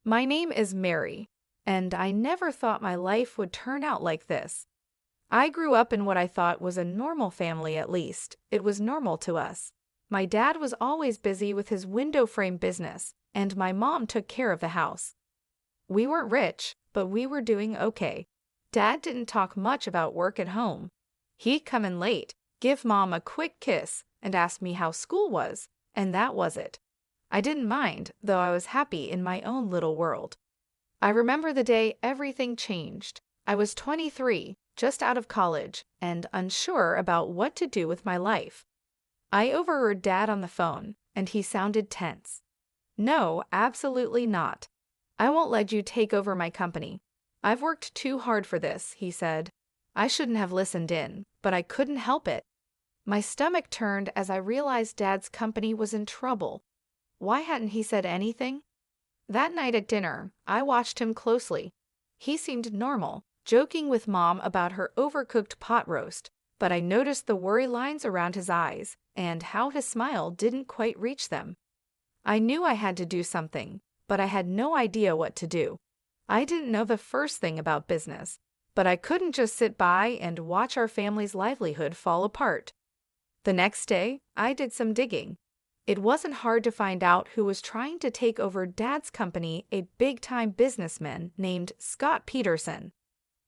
My name is Mary, and I never thought my life would turn out like this. I grew up in what I thought was a normal family, at least. It was normal to us. My dad was always busy with his window frame business, and my mom took care of the house. We weren't rich, but we were doing okay. Dad didn't talk much about work at home. He'd come in late, give Mom a quick kiss, and ask me how school was, and that was it. I didn't mind, though I was happy in my own little world. I remember the day everything changed. I was 23, just out of college, and unsure about what to do with my life. I overheard Dad on the phone, and he sounded tense. "No, absolutely not. I won't let you take over my company. I've worked too hard for this," he said. I shouldn't have listened in, but I couldn't help it. My stomach turned as I realized Dad's company was in trouble. Why hadn't he said anything? That night at dinner, I watched him closely. He seemed normal, joking with Mom about her overcooked pot roast, but I noticed the worry lines around his eyes and how his smile didn't quite reach them. I knew I had to do something, but I had no idea what to do. I didn't know the first thing about business, but I couldn't just sit by and watch our family's livelihood fall apart. The next day, I did some digging. It wasn't hard to find out who was trying to take over Dad's company, a big-time businessman named Scott Peterson.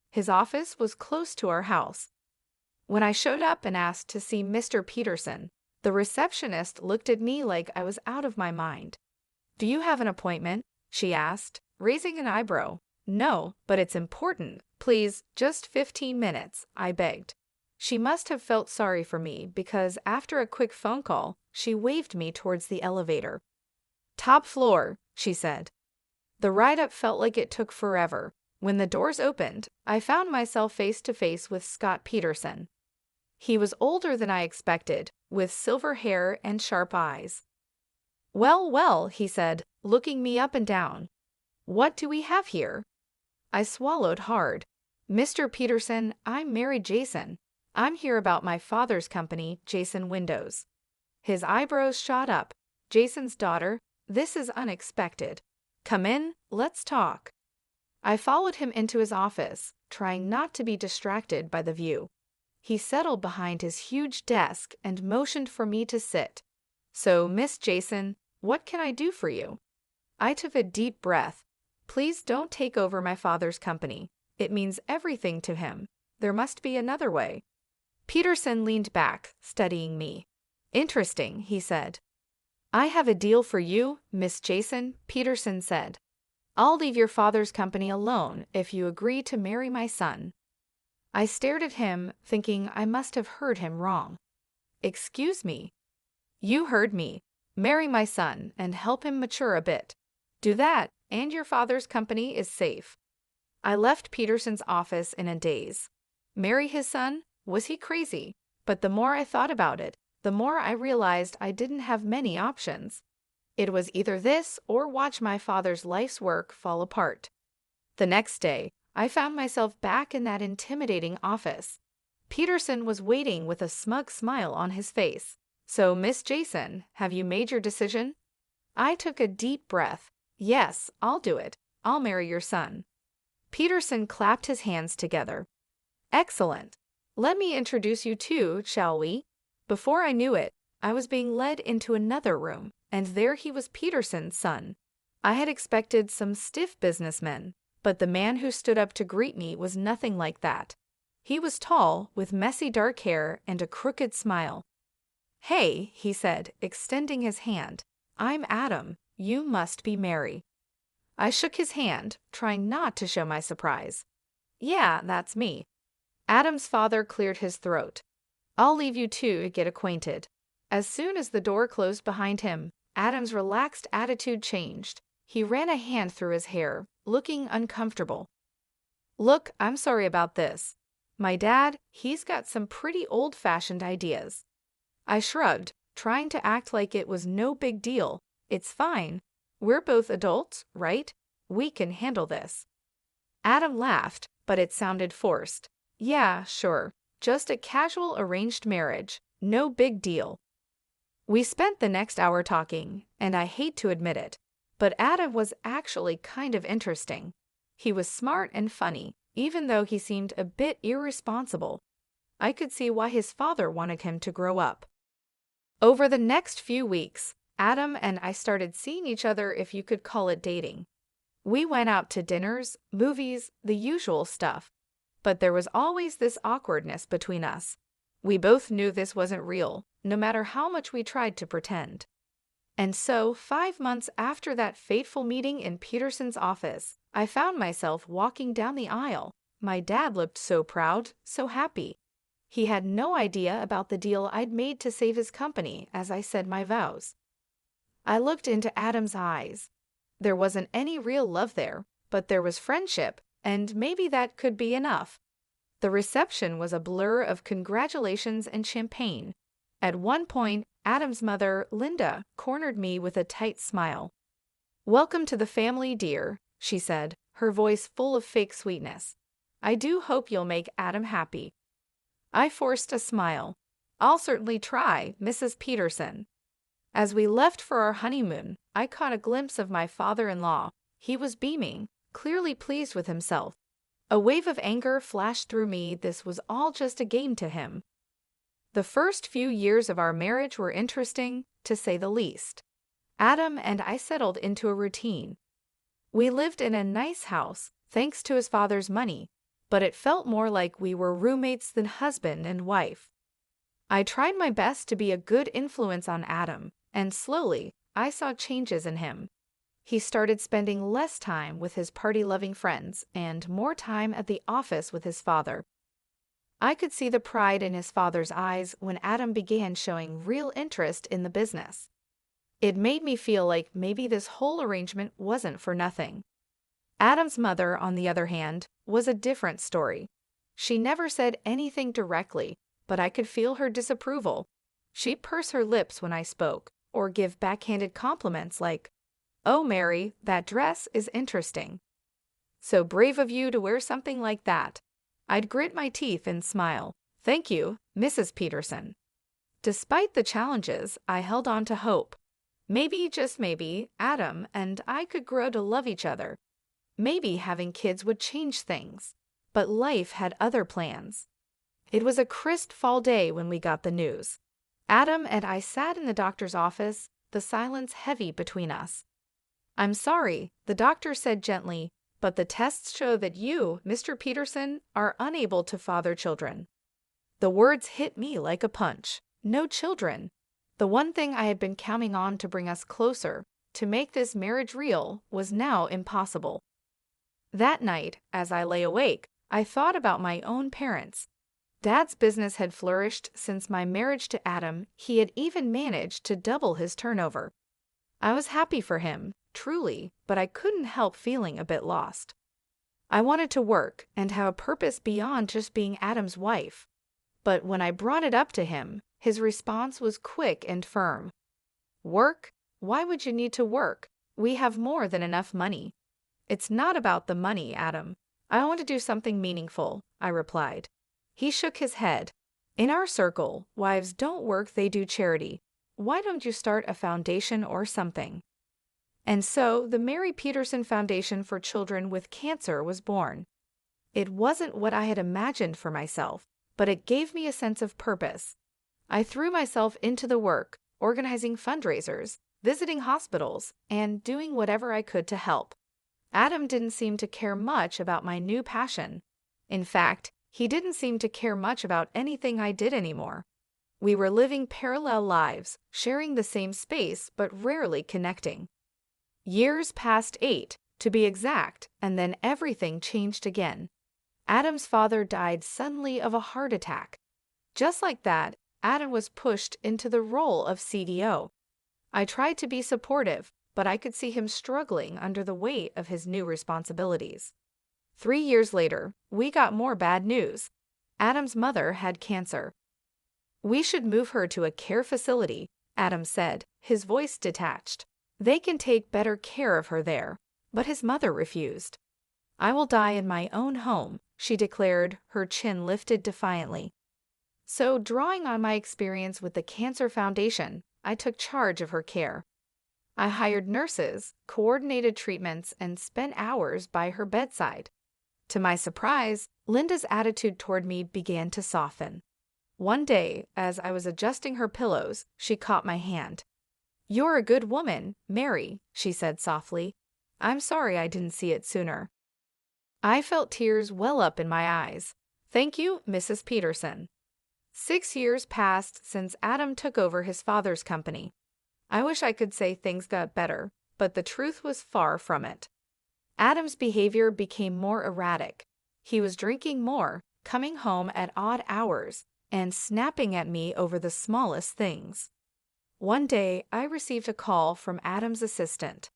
His office was close to our house. When I showed up and asked to see Mr. Peterson, the receptionist looked at me like I was out of my mind. "Do you have an appointment?" she asked, raising an eyebrow. "No, but it's important. Please, just 15 minutes," I begged. She must have felt sorry for me because after a quick phone call, she waved me towards the elevator. "Top floor," she said. The ride-up felt like it took forever. When the doors opened, I found myself face to face with Scott Peterson. He was older than I expected, with silver hair and sharp eyes. "Well, well," he said, looking me up and down. "What do we have here?" I swallowed hard. "Mr. Peterson, I'm Mary Jason. I'm here about my father's company, Jason Windows." His eyebrows shot up. "Jason's daughter? This is unexpected. Come in, let's talk." I followed him into his office, trying not to be distracted by the view. He settled behind his huge desk and motioned for me to sit. "So, Miss Jason, what can I do for you?" I took a deep breath. "Please don't take over my father's company. It means everything to him. There must be another way." Peterson leaned back, studying me. "Interesting," he said. "I have a deal for you, Miss Jason," Peterson said. "I'll leave your father's company alone if you agree to marry my son." I stared at him, thinking I must have heard him wrong. "Excuse me?" "You heard me. Marry my son and help him mature a bit. Do that, and your father's company is safe." I left Peterson's office in a daze. Marry his son? Was he crazy? But the more I thought about it, the more I realized I didn't have many options. It was either this or watch my father's life's work fall apart. The next day, I found myself back in that intimidating office. Peterson was waiting with a smug smile on his face. "So, Miss Jason, have you made your decision?" I took a deep breath. "Yes, I'll do it. I'll marry your son." Peterson clapped his hands together. "Excellent. Let me introduce you to, shall we?" Before I knew it, I was being led into another room, and there he was, Peterson's son. I had expected some stiff businessmen, but the man who stood up to greet me was nothing like that. He was tall, with messy dark hair and a crooked smile. "Hey," he said, extending his hand. "I'm Adam. You must be Mary." I shook his hand, trying not to show my surprise. "Yeah, that's me." Adam's father cleared his throat. "I'll leave you two to get acquainted." As soon as the door closed behind him, Adam's relaxed attitude changed. He ran a hand through his hair, looking uncomfortable. "Look, I'm sorry about this. My dad, he's got some pretty old-fashioned ideas." I shrugged, trying to act like it was no big deal. "It's fine. We're both adults, right? We can handle this." Adam laughed, but it sounded forced. "Yeah, sure. Just a casual arranged marriage. No big deal." We spent the next hour talking, and I hate to admit it, But Adam was actually kind of interesting. He was smart and funny, even though he seemed a bit irresponsible. I could see why his father wanted him to grow up. Over the next few weeks, Adam and I started seeing each other, if you could call it dating. We went out to dinners, movies, the usual stuff. But there was always this awkwardness between us. We both knew this wasn't real, no matter how much we tried to pretend. And so, 5 months after that fateful meeting in Peterson's office, I found myself walking down the aisle. My dad looked so proud, so happy. He had no idea about the deal I'd made to save his company as I said my vows. I looked into Adam's eyes. There wasn't any real love there, but there was friendship, and maybe that could be enough. The reception was a blur of congratulations and champagne. At one point, Adam's mother, Linda, cornered me with a tight smile. "Welcome to the family, dear," she said, her voice full of fake sweetness. "I do hope you'll make Adam happy." I forced a smile. "I'll certainly try, Mrs. Peterson." As we left for our honeymoon, I caught a glimpse of my father-in-law. He was beaming, clearly pleased with himself. A wave of anger flashed through me. This was all just a game to him. The first few years of our marriage were interesting, to say the least. Adam and I settled into a routine. We lived in a nice house, thanks to his father's money, but it felt more like we were roommates than husband and wife. I tried my best to be a good influence on Adam, and slowly, I saw changes in him. He started spending less time with his party-loving friends and more time at the office with his father. I could see the pride in his father's eyes when Adam began showing real interest in the business. It made me feel like maybe this whole arrangement wasn't for nothing. Adam's mother, on the other hand, was a different story. She never said anything directly, but I could feel her disapproval. She'd purse her lips when I spoke, or give backhanded compliments like, "Oh, Mary, that dress is interesting. So brave of you to wear something like that." I'd grit my teeth and smile. "Thank you, Mrs. Peterson." Despite the challenges, I held on to hope. Maybe, just maybe, Adam and I could grow to love each other. Maybe having kids would change things. But life had other plans. It was a crisp fall day when we got the news. Adam and I sat in the doctor's office, the silence heavy between us. "I'm sorry," the doctor said gently, "but the tests show that you, Mr. Peterson, are unable to father children." The words hit me like a punch. No children. The one thing I had been counting on to bring us closer, to make this marriage real, was now impossible. That night, as I lay awake, I thought about my own parents. Dad's business had flourished since my marriage to Adam. He had even managed to double his turnover. I was happy for him, truly, but I couldn't help feeling a bit lost. I wanted to work and have a purpose beyond just being Adam's wife. But when I brought it up to him, his response was quick and firm. "Work? Why would you need to work? We have more than enough money." "It's not about the money, Adam. I want to do something meaningful," I replied. He shook his head. "In our circle, wives don't work, they do charity. Why don't you start a foundation or something?" And so the Mary Peterson Foundation for Children with Cancer was born. It wasn't what I had imagined for myself, but it gave me a sense of purpose. I threw myself into the work, organizing fundraisers, visiting hospitals, and doing whatever I could to help. Adam didn't seem to care much about my new passion. In fact, he didn't seem to care much about anything I did anymore. We were living parallel lives, sharing the same space but rarely connecting. Years passed 8, to be exact, and then everything changed again. Adam's father died suddenly of a heart attack. Just like that, Adam was pushed into the role of CDO. I tried to be supportive, but I could see him struggling under the weight of his new responsibilities. 3 years later, we got more bad news. Adam's mother had cancer. "We should move her to a care facility," Adam said, his voice detached. "They can take better care of her there." But his mother refused. "I will die in my own home," she declared, her chin lifted defiantly. So, drawing on my experience with the Cancer Foundation, I took charge of her care. I hired nurses, coordinated treatments, and spent hours by her bedside. To my surprise, Linda's attitude toward me began to soften. One day, as I was adjusting her pillows, she caught my hand. "You're a good woman, Mary," she said softly. "I'm sorry I didn't see it sooner." I felt tears well up in my eyes. "Thank you, Mrs. Peterson." 6 years passed since Adam took over his father's company. I wish I could say things got better, but the truth was far from it. Adam's behavior became more erratic. He was drinking more, coming home at odd hours, and snapping at me over the smallest things. One day, I received a call from Adam's assistant.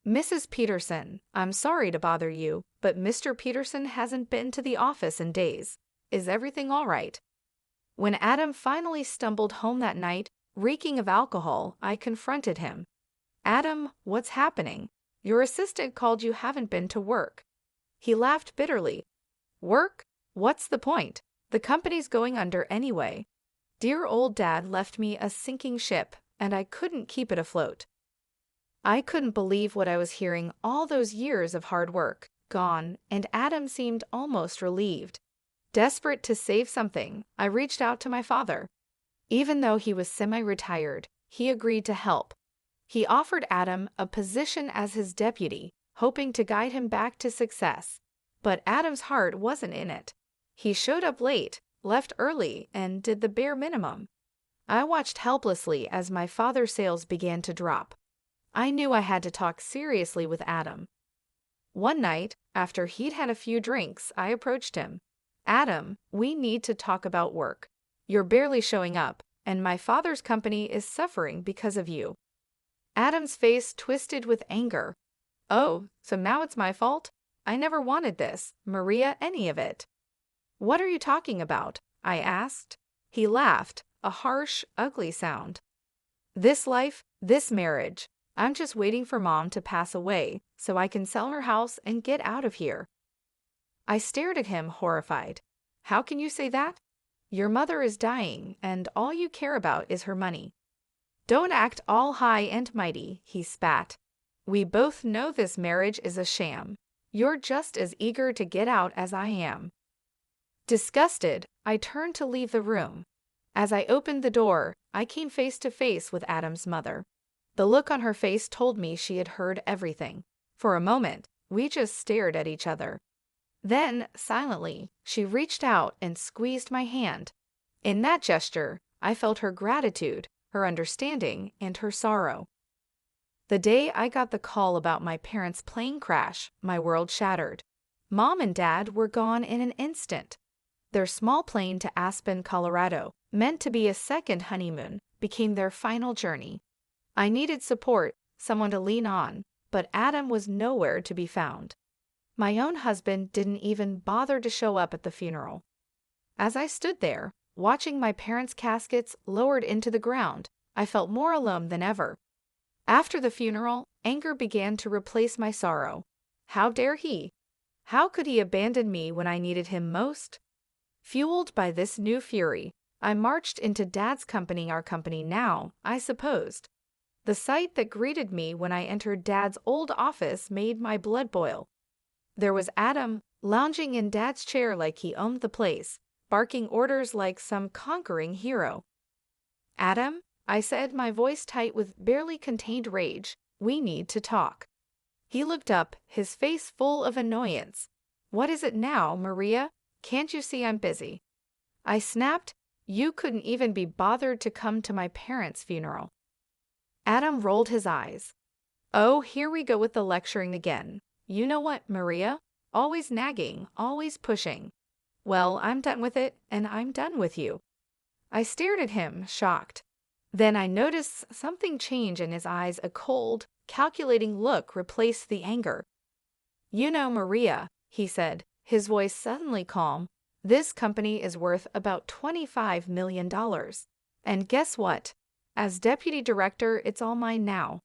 "Mrs. Peterson, I'm sorry to bother you, but Mr. Peterson hasn't been to the office in days. Is everything all right?" When Adam finally stumbled home that night, reeking of alcohol, I confronted him. "Adam, what's happening? Your assistant called you haven't been to work." He laughed bitterly. "Work? What's the point? The company's going under anyway. Dear old Dad left me a sinking ship, and I couldn't keep it afloat." I couldn't believe what I was hearing. All those years of hard work gone, and Adam seemed almost relieved. Desperate to save something, I reached out to my father. Even though he was semi-retired, he agreed to help. He offered Adam a position as his deputy, hoping to guide him back to success. But Adam's heart wasn't in it. He showed up late, left early, and did the bare minimum. I watched helplessly as my father's sales began to drop. I knew I had to talk seriously with Adam. One night, after he'd had a few drinks, I approached him. "Adam, we need to talk about work. You're barely showing up, and my father's company is suffering because of you." Adam's face twisted with anger. "Oh, so now it's my fault? I never wanted this, Maria, any of it." "What are you talking about?" I asked. He laughed, a harsh, ugly sound. "This life, this marriage. I'm just waiting for Mom to pass away so I can sell her house and get out of here." I stared at him, horrified. "How can you say that? Your mother is dying, and all you care about is her money." "Don't act all high and mighty," he spat. "We both know this marriage is a sham. You're just as eager to get out as I am." Disgusted, I turned to leave the room. As I opened the door, I came face to face with Adam's mother. The look on her face told me she had heard everything. For a moment, we just stared at each other. Then, silently, she reached out and squeezed my hand. In that gesture, I felt her gratitude, her understanding, and her sorrow. The day I got the call about my parents' plane crash, my world shattered. Mom and Dad were gone in an instant. Their small plane to Aspen, Colorado, meant to be a second honeymoon, became their final journey. I needed support, someone to lean on, but Adam was nowhere to be found. My own husband didn't even bother to show up at the funeral. As I stood there, watching my parents' caskets lowered into the ground, I felt more alone than ever. After the funeral, anger began to replace my sorrow. How dare he? How could he abandon me when I needed him most? Fueled by this new fury, I marched into Dad's company, our company now, I supposed. The sight that greeted me when I entered Dad's old office made my blood boil. There was Adam, lounging in Dad's chair like he owned the place, barking orders like some conquering hero. "Adam," I said, my voice tight with barely contained rage, "we need to talk." He looked up, his face full of annoyance. "What is it now, Maria? Can't you see I'm busy?" I snapped, "You couldn't even be bothered to come to my parents' funeral." Adam rolled his eyes. "Oh, here we go with the lecturing again. You know what, Maria? Always nagging, always pushing. Well, I'm done with it, and I'm done with you." I stared at him, shocked. Then I noticed something change in his eyes. A cold, calculating look replaced the anger. "You know, Maria," he said, his voice suddenly calm, "this company is worth about $25 million. And guess what? As deputy director, it's all mine now."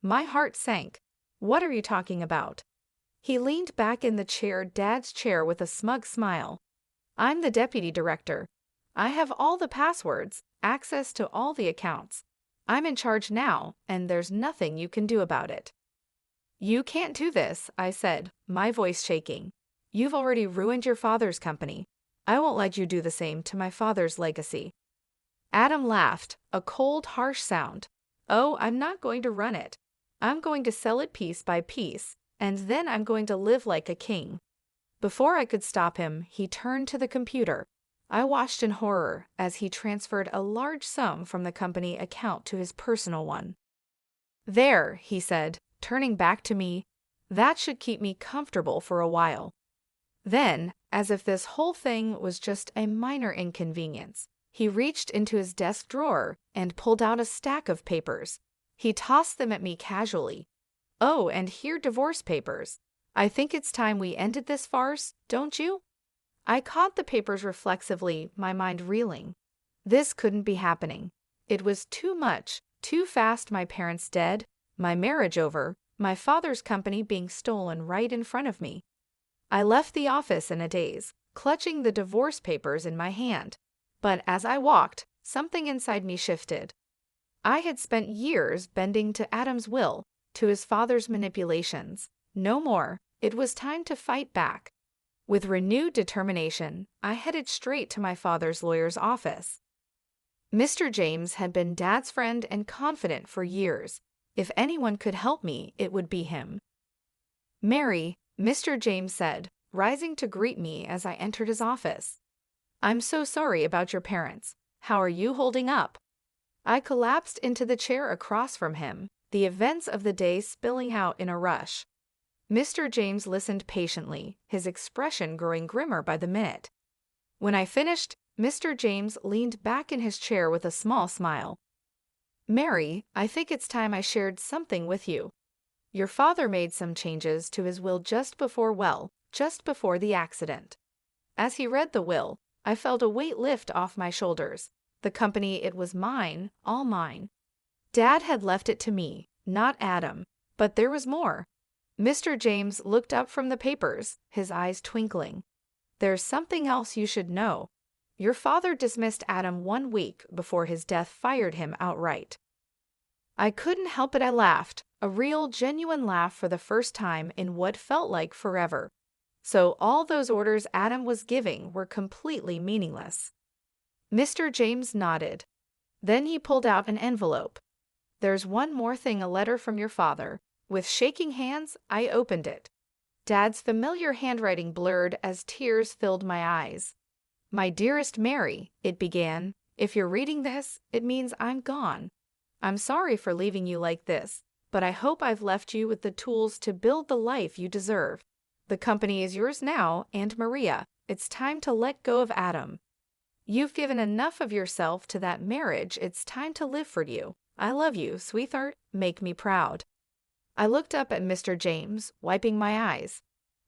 My heart sank. "What are you talking about?" He leaned back in the chair, Dad's chair, with a smug smile. "I'm the deputy director. I have all the passwords, access to all the accounts. I'm in charge now, and there's nothing you can do about it." "You can't do this," I said, my voice shaking. "You've already ruined your father's company. I won't let you do the same to my father's legacy." Adam laughed, a cold, harsh sound. "Oh, I'm not going to run it. I'm going to sell it piece by piece, and then I'm going to live like a king." Before I could stop him, he turned to the computer. I watched in horror as he transferred a large sum from the company account to his personal one. "There," he said, turning back to me, "that should keep me comfortable for a while." Then, as if this whole thing was just a minor inconvenience, he reached into his desk drawer and pulled out a stack of papers. He tossed them at me casually. "Oh, and here divorce papers. I think it's time we ended this farce, don't you?" I caught the papers reflexively, my mind reeling. This couldn't be happening. It was too much, too fast. My parents dead, my marriage over, my father's company being stolen right in front of me. I left the office in a daze, clutching the divorce papers in my hand. But as I walked, something inside me shifted. I had spent years bending to Adam's will, to his father's manipulations. No more. It was time to fight back. With renewed determination, I headed straight to my father's lawyer's office. Mr. James had been Dad's friend and confidant for years. If anyone could help me, it would be him. "Mary," Mr. James said, rising to greet me as I entered his office. "I'm so sorry about your parents. How are you holding up?" I collapsed into the chair across from him, the events of the day spilling out in a rush. Mr. James listened patiently, his expression growing grimmer by the minute. When I finished, Mr. James leaned back in his chair with a small smile. "Mary, I think it's time I shared something with you. Your father made some changes to his will just before the accident." As he read the will, I felt a weight lift off my shoulders. The company, it was mine, all mine. Dad had left it to me, not Adam. But there was more. Mr. James looked up from the papers, his eyes twinkling. "There's something else you should know. Your father dismissed Adam 1 week before his death, fired him outright." I couldn't help it. I laughed, a real, genuine laugh for the first time in what felt like forever. So all those orders Adam was giving were completely meaningless. Mr. James nodded. Then he pulled out an envelope. "There's one more thing, a letter from your father." With shaking hands, I opened it. Dad's familiar handwriting blurred as tears filled my eyes. "My dearest Mary," it began, "if you're reading this, it means I'm gone. I'm sorry for leaving you like this, but I hope I've left you with the tools to build the life you deserve. The company is yours now, and Maria, it's time to let go of Adam. You've given enough of yourself to that marriage. It's time to live for you. I love you, sweetheart. Make me proud." I looked up at Mr. James, wiping my eyes.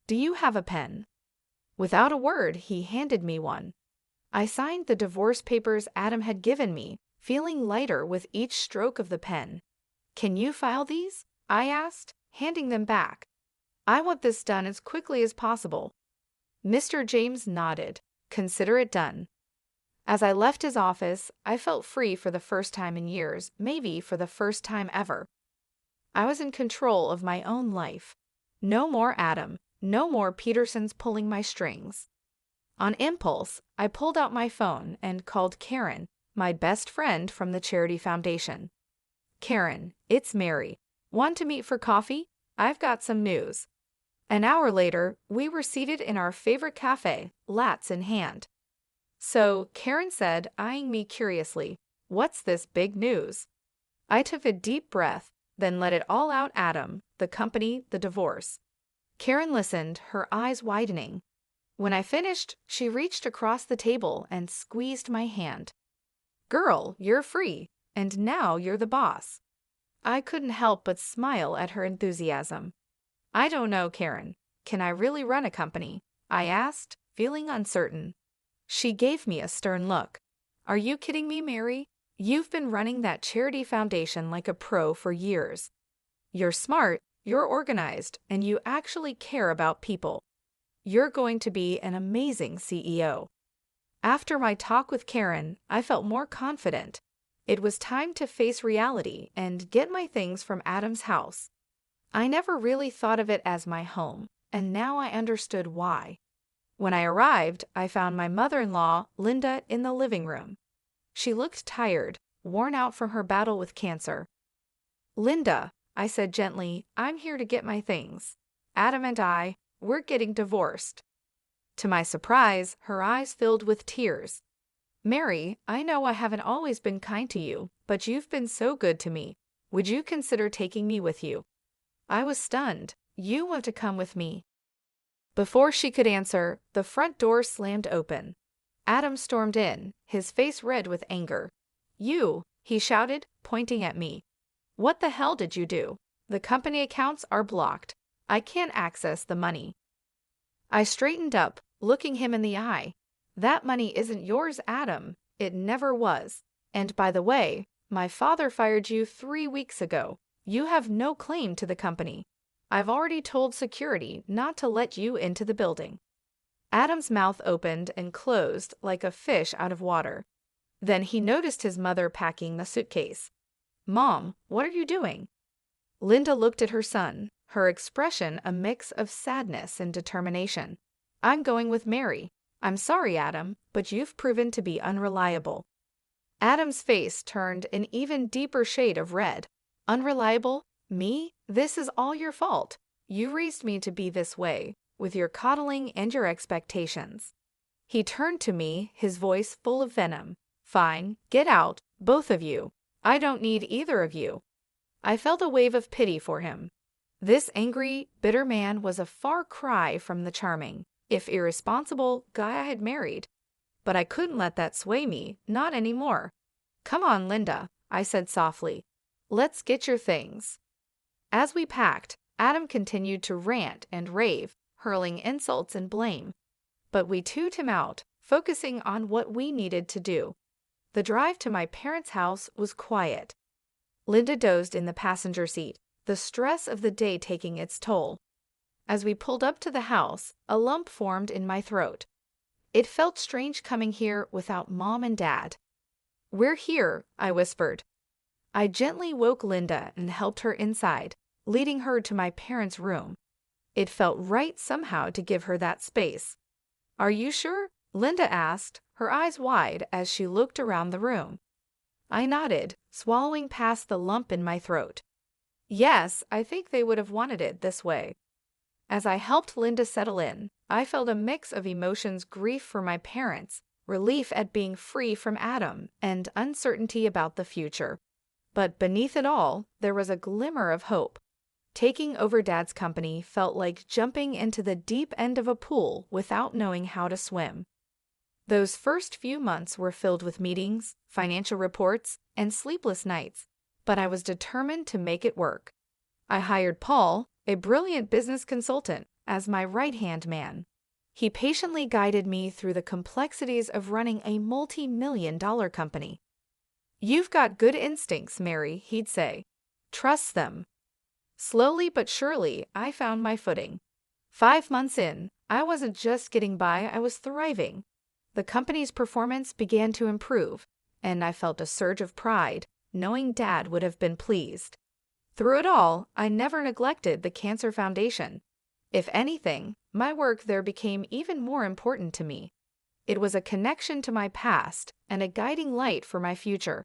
"Do you have a pen?" Without a word, he handed me one. I signed the divorce papers Adam had given me, feeling lighter with each stroke of the pen. "Can you file these?" I asked, handing them back. "I want this done as quickly as possible." Mr. James nodded. "Consider it done." As I left his office, I felt free for the first time in years, maybe for the first time ever. I was in control of my own life. No more Adam, no more Petersons pulling my strings. On impulse, I pulled out my phone and called Karen, my best friend from the charity foundation. "Karen, it's Mary. Want to meet for coffee? I've got some news." An hour later, we were seated in our favorite cafe, lattes in hand. "So," Karen said, eyeing me curiously, "what's this big news?" I took a deep breath, then let it all out. "Adam, the company, the divorce." Karen listened, her eyes widening. When I finished, she reached across the table and squeezed my hand. "Girl, you're free, and now you're the boss." I couldn't help but smile at her enthusiasm. "I don't know, Karen. Can I really run a company?" I asked, feeling uncertain. She gave me a stern look. "Are you kidding me, Mary? You've been running that charity foundation like a pro for years. You're smart, you're organized, and you actually care about people. You're going to be an amazing CEO." After my talk with Karen, I felt more confident. It was time to face reality and get my things from Adam's house. I never really thought of it as my home, and now I understood why. When I arrived, I found my mother-in-law, Linda, in the living room. She looked tired, worn out from her battle with cancer. "Linda," I said gently, "I'm here to get my things. Adam and we're getting divorced." To my surprise, her eyes filled with tears. "Mary, I know I haven't always been kind to you, but you've been so good to me. Would you consider taking me with you?" I was stunned. "You want to come with me?" Before she could answer, the front door slammed open. Adam stormed in, his face red with anger. "You," he shouted, pointing at me. "What the hell did you do? The company accounts are blocked. I can't access the money." I straightened up, looking him in the eye. "That money isn't yours, Adam. It never was. And by the way, my father fired you 3 weeks ago. You have no claim to the company. I've already told security not to let you into the building." Adam's mouth opened and closed like a fish out of water. Then he noticed his mother packing the suitcase. "Mom, what are you doing?" Linda looked at her son, her expression a mix of sadness and determination. "I'm going with Mary. I'm sorry, Adam, but you've proven to be unreliable." Adam's face turned an even deeper shade of red. "Unreliable? Me? This is all your fault. You raised me to be this way, with your coddling and your expectations." He turned to me, his voice full of venom. "Fine, get out, both of you. I don't need either of you." I felt a wave of pity for him. This angry, bitter man was a far cry from the charming, if irresponsible, guy I had married. But I couldn't let that sway me, not anymore. "Come on, Linda," I said softly. "Let's get your things." As we packed, Adam continued to rant and rave, hurling insults and blame. But we tuned him out, focusing on what we needed to do. The drive to my parents' house was quiet. Linda dozed in the passenger seat, the stress of the day taking its toll. As we pulled up to the house, a lump formed in my throat. It felt strange coming here without Mom and Dad. "We're here," I whispered. I gently woke Linda and helped her inside, leading her to my parents' room. It felt right somehow to give her that space. "Are you sure?" Linda asked, her eyes wide as she looked around the room. I nodded, swallowing past the lump in my throat. "Yes, I think they would have wanted it this way." As I helped Linda settle in, I felt a mix of emotions: grief for my parents, relief at being free from Adam, and uncertainty about the future. But beneath it all, there was a glimmer of hope. Taking over Dad's company felt like jumping into the deep end of a pool without knowing how to swim. Those first few months were filled with meetings, financial reports, and sleepless nights, but I was determined to make it work. I hired Paul, a brilliant business consultant, as my right-hand man. He patiently guided me through the complexities of running a multi-million-dollar company. "You've got good instincts, Mary," he'd say. "Trust them." Slowly but surely, I found my footing. 5 months in, I wasn't just getting by, I was thriving. The company's performance began to improve, and I felt a surge of pride, knowing Dad would have been pleased. Through it all, I never neglected the Cancer Foundation. If anything, my work there became even more important to me. It was a connection to my past and a guiding light for my future.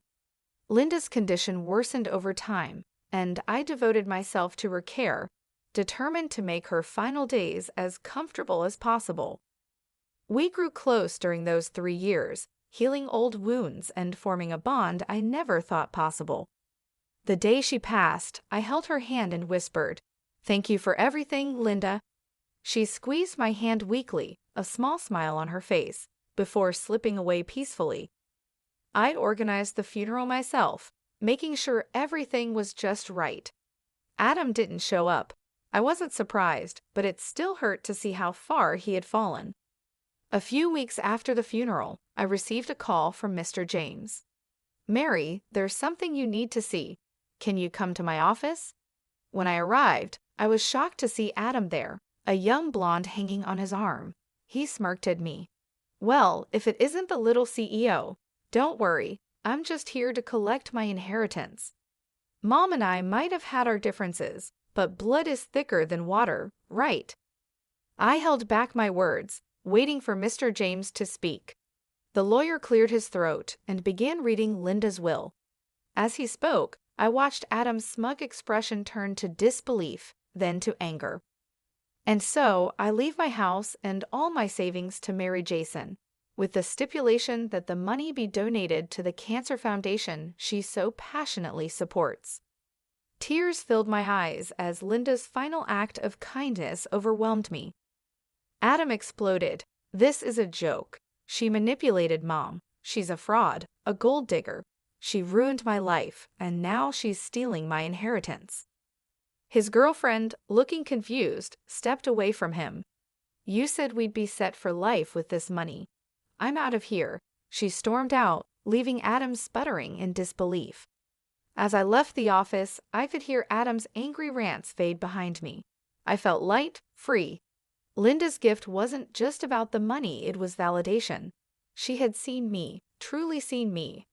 Linda's condition worsened over time, and I devoted myself to her care, determined to make her final days as comfortable as possible. We grew close during those 3 years, healing old wounds and forming a bond I never thought possible. The day she passed, I held her hand and whispered, "Thank you for everything, Linda." She squeezed my hand weakly, a small smile on her face, before slipping away peacefully. I organized the funeral myself, making sure everything was just right. Adam didn't show up. I wasn't surprised, but it still hurt to see how far he had fallen. A few weeks after the funeral, I received a call from Mr. James. "Mary, there's something you need to see. Can you come to my office?" When I arrived, I was shocked to see Adam there, a young blonde hanging on his arm. He smirked at me. "Well, if it isn't the little CEO. Don't worry, I'm just here to collect my inheritance. Mom and I might have had our differences, but blood is thicker than water, right? I held back my words, waiting for Mr. James to speak. The lawyer cleared his throat and began reading Linda's will. As he spoke, I watched Adam's smug expression turn to disbelief, then to anger. And so, I leave my house and all my savings to marry Jason, with the stipulation that the money be donated to the Cancer Foundation she so passionately supports. Tears filled my eyes as Linda's final act of kindness overwhelmed me. Adam exploded. This is a joke. She manipulated Mom. She's a fraud, a gold digger. She ruined my life, and now she's stealing my inheritance. His girlfriend, looking confused, stepped away from him. You said we'd be set for life with this money. I'm out of here. She stormed out, leaving Adam sputtering in disbelief. As I left the office, I could hear Adam's angry rants fade behind me. I felt light, free. Linda's gift wasn't just about the money, it was validation. She had seen me, truly seen me,